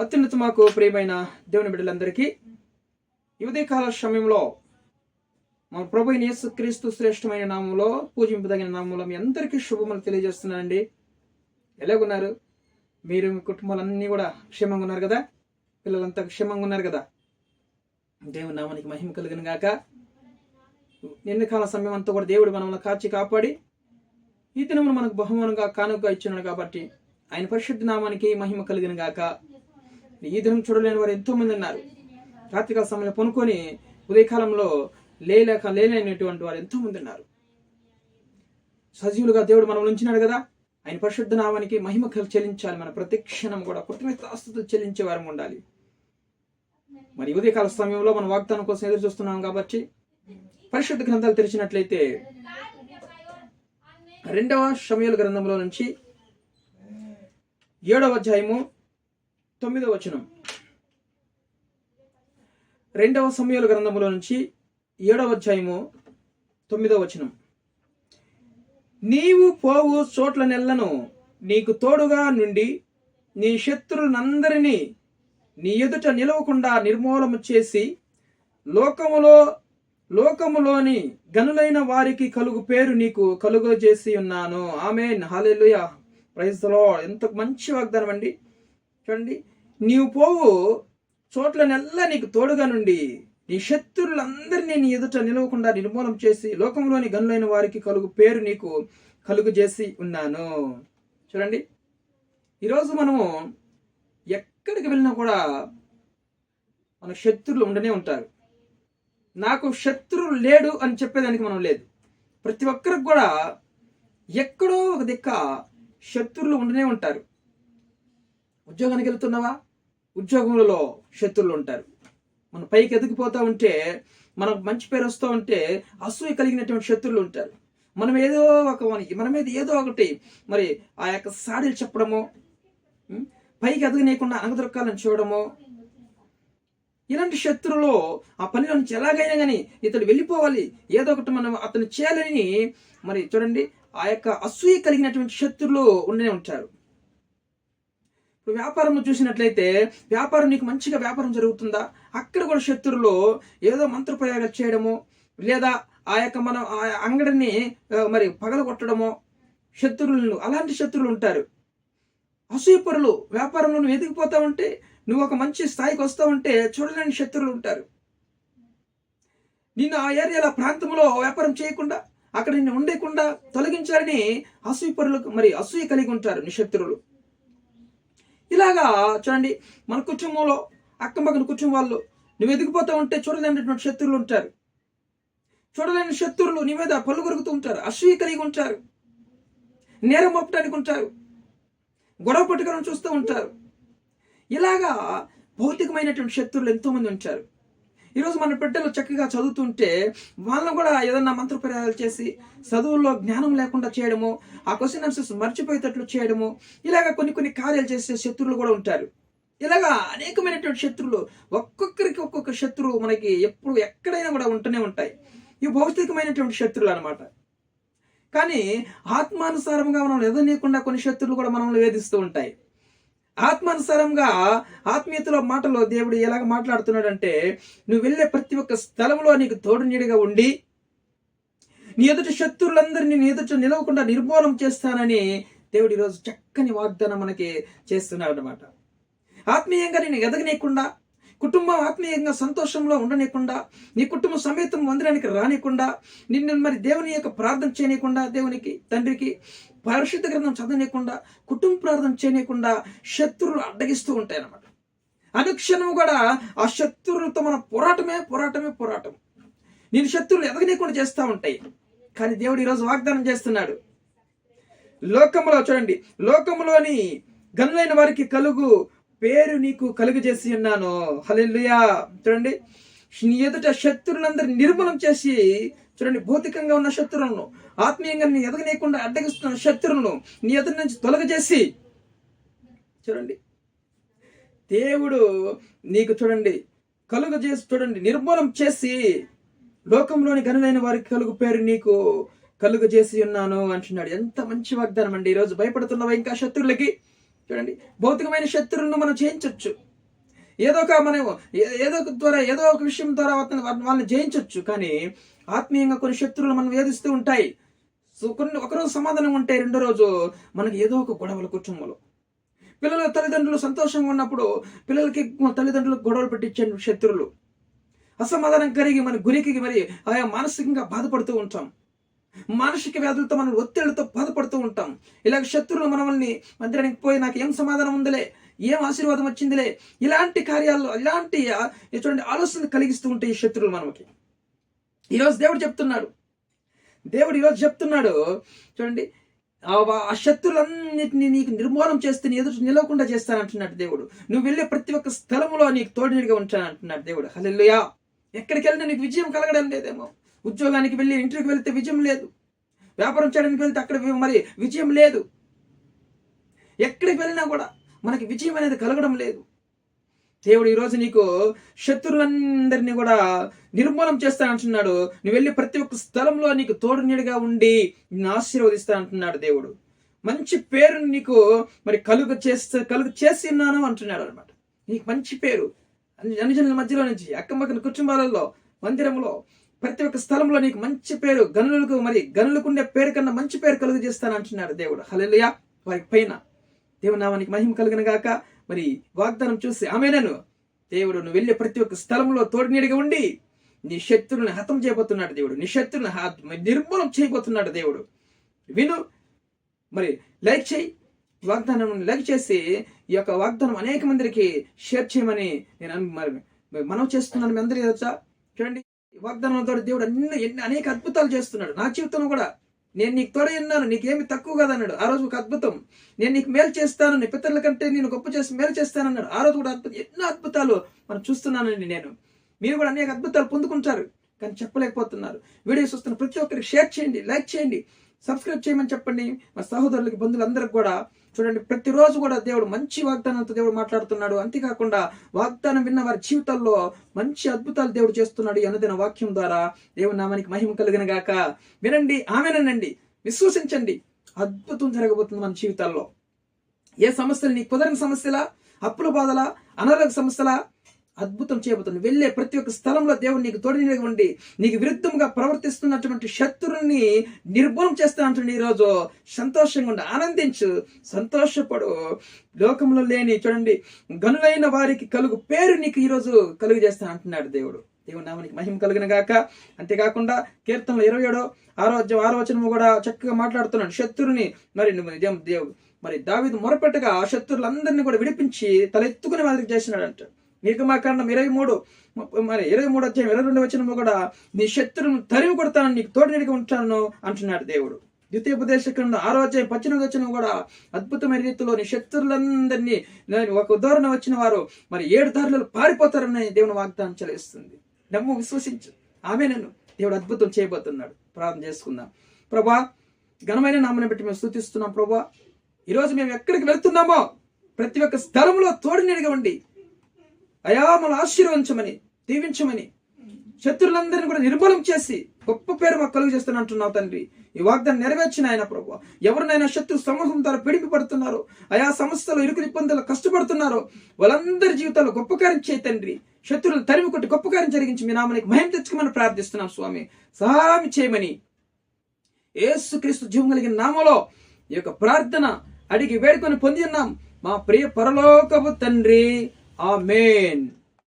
అత్యున్నత మాకు ప్రియమైన దేవుని బిడ్డలందరికీ ఈ ఉదయకాల సమయంలో మన ప్రభు అయిన యేసుక్రీస్తు శ్రేష్టమైన నామంలో పూజింపదగిన నామంలో మీ అందరికీ శుభములు తెలియజేస్తున్నానండి. ఎలాగున్నారు? మీరు మీ కుటుంబాలన్నీ కూడా క్షేమంగా ఉన్నారు కదా? పిల్లలంతా క్షేమంగా ఉన్నారు కదా? దేవుని నామానికి మహిమ కలిగిన గాక. ఎన్నికాల సమయం అంతా కూడా దేవుడు మనల్ని కాచి కాపాడి ఈ దినమును మనకు బహుమానంగా కానుక ఇచ్చినాడు కాబట్టి ఆయన పరిశుద్ధ నామానికి మహిమ కలిగిన గాక. ఈ దినం చూడలేని వారు ఎంతో మంది ఉన్నారు. రాత్రికాల సమయంలో కొనుక్కొని ఉదయకాలంలో లేనటువంటి వారు ఎంతో మంది ఉన్నారు. సజీవులుగా దేవుడు మనం ఉంచినాడు కదా. ఆయన పరిశుద్ధ నామానికి మహిమ చెల్లించాలి. మన ప్రతి క్షణం కూడా కృతజ్ఞతాస్తుతులు చెల్లించే వారం ఉండాలి. మరి ఉదయకాల సమయంలో మన వాగ్దానం కోసం ఎదురు చూస్తున్నాం కాబట్టి పరిశుద్ధ గ్రంథాలు తెరిచినట్లయితే 2వ సమూయేలు గ్రంథంలో నుంచి 7వ అధ్యాయము 9వ వచనం. 2వ సమూయేలు గ్రంథంలో నుంచి 7వ అధ్యాయము 9వ వచనం. నీవు పోవు చోట్ల నెల్లను నీకు తోడుగా నుండి నీ శత్రులందరినీ నీ ఎదుట నిలవకుండా నిర్మూలము చేసి లోకములోని గనులైన వారికి కలుగు పేరు నీకు కలుగజేసి ఉన్నాను. ఆమేన్, హల్లెలూయా, ప్రైజ్ ది లార్డ్. ఎంత మంచి వాగ్దానం అండి. చూడండి, నీవు పోవు చోట్లనెల్లా నీకు తోడుగా నుండి నీ శత్రులందరినీ నీ ఎదుట నిలవకుండా నిర్మూలం చేసి లోకంలోని గనులైన వారికి కలుగు పేరు నీకు కలుగు చేసి ఉన్నాను. చూడండి, ఈరోజు మనము ఎక్కడికి వెళ్ళినా కూడా మన శత్రువులు ఉండనే ఉంటారు. నాకు శత్రువు లేడు అని చెప్పేదానికి మనం లేదు. ప్రతి ఒక్కరికి కూడా ఎక్కడో ఒక దిక్క శత్రువులు ఉండనే ఉంటారు. ఉద్యోగానికి వెళ్తున్నావా? ఉద్యోగంలో శత్రువులు ఉంటారు. మనం పైకి ఎదిగిపోతూ ఉంటే, మనకు మంచి పేరు వస్తూ ఉంటే అసూయ కలిగినటువంటి శత్రువులు ఉంటారు. మన మీద ఏదో ఒకటి మరి ఆ యొక్క సాడీలు చెప్పడమో, పైకి ఎదగనీయకుండా అనగదొరకాలని చూడడమో, ఇలాంటి శత్రువులు ఆ పనిలో నుంచి ఎలాగైనా కానీ ఇతడు వెళ్ళిపోవాలి, ఏదో ఒకటి మనం అతను చేయాలని మరి చూడండి ఆ యొక్క అసూయ కలిగినటువంటి శత్రువులు ఉండనే ఉంటారు. ఇప్పుడు వ్యాపారంలో చూసినట్లయితే వ్యాపారం నీకు మంచిగా వ్యాపారం జరుగుతుందా, అక్కడ కూడా శత్రువులు ఏదో మంత్రప్రయోగాలు చేయడము, లేదా ఆ యొక్క మనం ఆ అంగడిని మరి పగలగొట్టడమో, శత్రువులు అలాంటి శత్రువులు ఉంటారు. అసూయపరులు వ్యాపారంలో నువ్వు ఎదిగిపోతా ఉంటే, నువ్వు ఒక మంచి స్థాయికి వస్తూ ఉంటే చూడలేని శత్రువులు ఉంటారు. నిన్ను ఆ ఏరియాలో ప్రాంతంలో వ్యాపారం చేయకుండా, అక్కడ నిన్ను ఉండేకుండా తొలగించాలని అసూయపరులు మరి అసూయ కలిగి ఉంటారు నీ శత్రువులు. ఇలాగా చూడండి, మన కుటుంబంలో అక్కపక్కన కుటుంబాల్లో నువ్వు ఎదిగిపోతూ ఉంటే చూడలేనటువంటి శత్రువులు ఉంటారు. చూడలేని శత్రువులు నీ మీద పళ్ళు కొరుకుతూ ఉంటారు, అసూయ కలిగి ఉంటారు, నేరం మోపడానికి ఉంటారు, గొడవ పట్టుకోవడం చూస్తూ ఉంటారు. ఇలాగా భౌతికమైనటువంటి శత్రువులు ఎంతోమంది ఉంటారు. ఈరోజు మన బిడ్డలు చక్కగా చదువుతుంటే వాళ్ళని కూడా ఏదన్నా మంత్రప్రయోగాలు చేసి చదువుల్లో జ్ఞానం లేకుండా చేయడము, ఆ క్వశ్చన్ ఆన్సర్స్ మర్చిపోయేటట్లు చేయడము, ఇలాగ కొన్ని కార్యాలు చేసే శత్రువులు కూడా ఉంటారు. ఇలాగా అనేకమైనటువంటి శత్రువులు, ఒక్కొక్కరికి ఒక్కొక్క శత్రువు మనకి ఎప్పుడు ఎక్కడైనా కూడా ఉంటూనే ఉంటాయి. ఇవి భౌతికమైనటువంటి శత్రువులు అనమాట. కానీ ఆత్మానుసారంగా మనం ఎదనీయకుండా కొన్ని శత్రువులు కూడా మనల్ని వేధిస్తూ ఉంటాయి. ఆత్మానుసారంగా ఆత్మీయతలో మాటలో దేవుడు ఎలాగ మాట్లాడుతున్నాడంటే, నువ్వు వెళ్ళే ప్రతి ఒక్క స్థలంలో నీకు తోడు నీడిగా ఉండి నీ ఎదుటి శత్రువులందరినీ నీ ఎదుట నిలవకుండా నిర్మూలం చేస్తానని దేవుడు ఈరోజు చక్కని వాగ్దానం మనకి చేస్తున్నాడు అనమాట. ఆత్మీయంగా నేను ఎదగనీయకుండా, కుటుంబం ఆత్మీయంగా సంతోషంలో ఉండనీయకుండా, నీ కుటుంబం సమేతం మందిరానికి రానియకుండా, నిన్ను మరి దేవుని యొక్క ప్రార్థన చేయనీయకుండా, దేవునికి తండ్రికి పరిశుద్ధ గ్రంథం చదవనీయకుండా, కుటుంబ ప్రార్థన చేయనీయకుండా శత్రువులు అడ్డగిస్తూ ఉంటాయి అన్నమాట. అనుక్షణము కూడా ఆ శత్రువులతో మన పోరాటం. నేను శత్రువులు ఎదగనీయకుండా చేస్తూ ఉంటాయి. కానీ దేవుడు ఈరోజు వాగ్దానం చేస్తున్నాడు. లోకములో చూడండి, లోకములోని గనులైన వారికి కలుగు పేరు నీకు కలుగజేసి ఉన్నాను. హల్లెలూయా. చూడండి, నీ ఎదుట శత్రువులందరినీ నిర్మూలం చేసి, చూడండి భౌతికంగా ఉన్న శత్రువులను, ఆత్మీయంగా నీ ఎదగనీయకుండా అడ్డగిస్తున్న శత్రువులను నీ ఎదురు నుంచి తొలగజేసి, చూడండి దేవుడు నీకు చూడండి కలుగజేసి, చూడండి నిర్మూలం చేసి లోకంలోని గనులైన వారికి కలుగు పేరు నీకు కలుగజేసి ఉన్నాను అంటున్నాడు. ఎంత మంచి వాగ్దానం అండి. ఈరోజు భయపడుతున్నావా ఇంకా శత్రువులకి? చూడండి, భౌతికమైన శత్రువులను మనం జయించవచ్చు. ఏదో ఒక మనం ఏదో ఒక ద్వారా ఏదో ఒక విషయం ద్వారా వాళ్ళని జయించవచ్చు. కానీ ఆత్మీయంగా కొన్ని శత్రువులు మనం వేధిస్తూ ఉంటాయి. సో ఒకరోజు సమాధానం ఉంటే రెండో రోజు మనకి ఏదో ఒక గొడవలు కుటుంబంలో. పిల్లల తల్లిదండ్రులు సంతోషంగా ఉన్నప్పుడు పిల్లలకి తల్లిదండ్రులకు గొడవలు పెట్టించే శత్రువులు. అసమాధానం కలిగి మన గురికి మరి ఆయా మానసికంగా బాధపడుతూ ఉంటాం. మానసిక వ్యాధులతో మనం ఒత్తిళ్లతో బాధపడుతూ ఉంటాం. ఇలాగ శత్రువులు మనల్ని మందిరానికి పోయి నాకు ఏం సమాధానం ఉందిలే, ఏం ఆశీర్వాదం వచ్చిందిలే, ఇలాంటి కార్యాలు ఇలాంటి చూడండి ఆలోచనలు కలిగిస్తూ ఉంటాయి ఈ శత్రువులు మనకి. ఈరోజు దేవుడు ఈరోజు చెప్తున్నాడు చూడండి, ఆ శత్రువులన్నిటినీ నీకు నిర్మూలన చేస్తే నీ ఎదురు నిలవకుండా చేస్తానంటున్నాడు దేవుడు. నువ్వు వెళ్ళే ప్రతి ఒక్క స్థలంలో నీకు తోడునిడిగా ఉంటానంటున్నాడు దేవుడు. హల్లెలూయా. ఎక్కడికి వెళ్ళినా నీకు విజయం కలగడం లేదేమో. ఉద్యోగానికి వెళ్ళి ఇంటర్వ్యూకి వెళ్తే విజయం లేదు, వ్యాపారం చేయడానికి వెళ్తే అక్కడ మరి విజయం లేదు. ఎక్కడికి వెళ్ళినా కూడా మనకి విజయం అనేది కలగడం లేదు. దేవుడు ఈరోజు నీకు శత్రువులందరినీ కూడా నిర్మూలన చేస్తానంటున్నాడు. నువ్వు వెళ్ళి ప్రతి ఒక్క స్థలంలో నీకు తోడు నీడుగా ఉండి నిన్ను ఆశీర్వదిస్తానంటున్నాడు దేవుడు. మంచి పేరుని నీకు మరి కలుగ చేసి ఉన్నాను అంటున్నాడు అనమాట. నీకు మంచి పేరు అనుజనుల మధ్యలో నుంచి అక్కమ్మక్కన కుటుంబాలలో మందిరంలో ప్రతి ఒక్క స్థలంలో నీకు మంచి పేరు, గనులకు ఉండే పేరు కన్నా మంచి పేరు కలుగు చేస్తానంటున్నాడు దేవుడు. హల్లెలూయా. వారికి పైన దేవుని నామానికి మహిమ కలుగును గాక. మరి వాగ్దానం చూసి ఆమేనను. దేవుడు నువ్వు వెళ్ళే ప్రతి ఒక్క స్థలంలో తోడు నీడిగా ఉండి నీ శత్రువుని హతం చేయబోతున్నాడు దేవుడు. నీ శత్రువుని నిర్మూలం చేయబోతున్నాడు దేవుడు. విను, మరి లైక్ చేయి, వాగ్దానం లైక్ చేసి ఈ యొక్క వాగ్దానం అనేక మందికి షేర్ చేయమని నేను మనవి చేస్తున్నాను. మీ అందరికీ తెలుసా చూడండి, వాగ్దానంతో దేవుడు అనేక అద్భుతాలు చేస్తున్నాడు. నా జీవితంలో కూడా నేను నీకు తోడై ఉన్నాను, నీకేమి తక్కువ కాదన్నాడు. ఆ రోజు ఒక అద్భుతం. నేను నీకు మేలు చేస్తాను, నీ పితరుల కంటే నేను గొప్ప చేసి మేలు చేస్తానన్నాడు. ఆ రోజు కూడా ఎన్నో అద్భుతాలు మనం చూస్తున్నానండి. మీరు కూడా అనేక అద్భుతాలు పొందుకుంటారు, కానీ చెప్పలేకపోతున్నారు. వీడియోస్ వస్తున్న ప్రతి ఒక్కరికి షేర్ చేయండి, లైక్ చేయండి, సబ్స్క్రైబ్ చేయమని చెప్పండి. మా సహోదరులకి బంధువులందరికీ కూడా చూడండి, ప్రతిరోజు కూడా దేవుడు మంచి వాగ్దానంతో దేవుడు మాట్లాడుతున్నాడు. అంతేకాకుండా వాగ్దానం విన్న వారి జీవితాల్లో మంచి అద్భుతాలు దేవుడు చేస్తున్నాడు. అనుదిన వాక్యం ద్వారా దేవుని నామానికి మహిమ కలుగును గాక. వినండి, ఆమెనండి, విశ్వసించండి, అద్భుతం జరగబోతుంది మన జీవితాల్లో. ఏ సమస్యలు, నీకు కుదరని సమస్యలా, అప్పుల బాధలా, అనారోగ్య సమస్యలా, అద్భుతం చేయబోతుంది. వెళ్ళే ప్రతి ఒక్క స్థలంలో దేవుడు నీకు తోడుగా ఉండి నీకు విరుద్ధంగా ప్రవర్తిస్తున్నటువంటి శత్రువుని నిర్మూలన చేస్తానంటే ఈరోజు సంతోషంగా ఉండి ఆనందించు, సంతోషపడు. లోకంలో లేని చూడండి గనులైన వారికి కలుగు పేరు నీకు ఈరోజు కలుగు చేస్తాను అంటున్నాడు దేవుడు. దేవుని నామానికి మహిమ కలుగును గాక. అంతేకాకుండా కీర్తనలు 27:6 వచనము కూడా చక్కగా మాట్లాడుతున్నాడు. శత్రుని మరి దావీదు మొరపెట్టగా ఆ శత్రువులందరినీ కూడా విడిపించి తలెత్తుకునే వారికి చేసినాడు అంట. నిర్గమాకాండం 23:22 వచనంలో కూడా నీ శత్రువును తరిమి కొడతాను, నీకు తోడునిడిగా ఉంటాను అంటున్నాడు దేవుడు. ద్వితీయోపదేశకాండం 6:18 వచనం కూడా అద్భుతమైన రీతిలో నీ శత్రువులందరినీ ఒక ఉదాహరణ వచ్చిన వారు మరి 7 దారులలో పారిపోతారని దేవుని వాగ్దానం చెల్లిస్తుంది. నమ్ము, విశ్వసించు, ఆమేనను. దేవుడు అద్భుతం చేయబోతున్నాడు. ప్రార్థన చేసుకుందాం. ప్రభా, ఘనమైన నామమును బట్టి మేము స్తుతిస్తున్నాం. ప్రభా, ఈరోజు మేము ఎక్కడికి వెళ్తున్నామో ప్రతి ఒక్క స్థలంలో తోడునిడిగా ఉండి అయా మమ్మల్ని ఆశీర్వదించమని, దీవించమని, శత్రులందరినీ కూడా నిర్మూలం చేసి గొప్ప పేరు మాకు కలుగు చేస్తాను అంటున్నావు తండ్రి. ఈ వాగ్దానం నెరవేర్చిన ఆయన ప్రభు, ఎవరినైనా శత్రు సమూహం ద్వారా పిడిపి పడుతున్నారో, ఆయా సంస్థలు ఇరుకు ఇబ్బందులు కష్టపడుతున్నారో వాళ్ళందరి జీవితాల్లో గొప్ప కార్యం చేయి తండ్రి. శత్రువులు తరిమి కొట్టి గొప్ప కార్యం జరిగించి మీ నామానికి మహిమ తెచ్చుకోమని ప్రార్థిస్తున్నాం స్వామి. సహాయం చేయమని యేసుక్రీస్తు జీవం కలిగిన నామములో ఈ యొక్క ప్రార్థన అడిగి వేడుకొని పొంది ఉన్నాం మా ప్రియ పరలోకపు తండ్రి. ఆమేన్.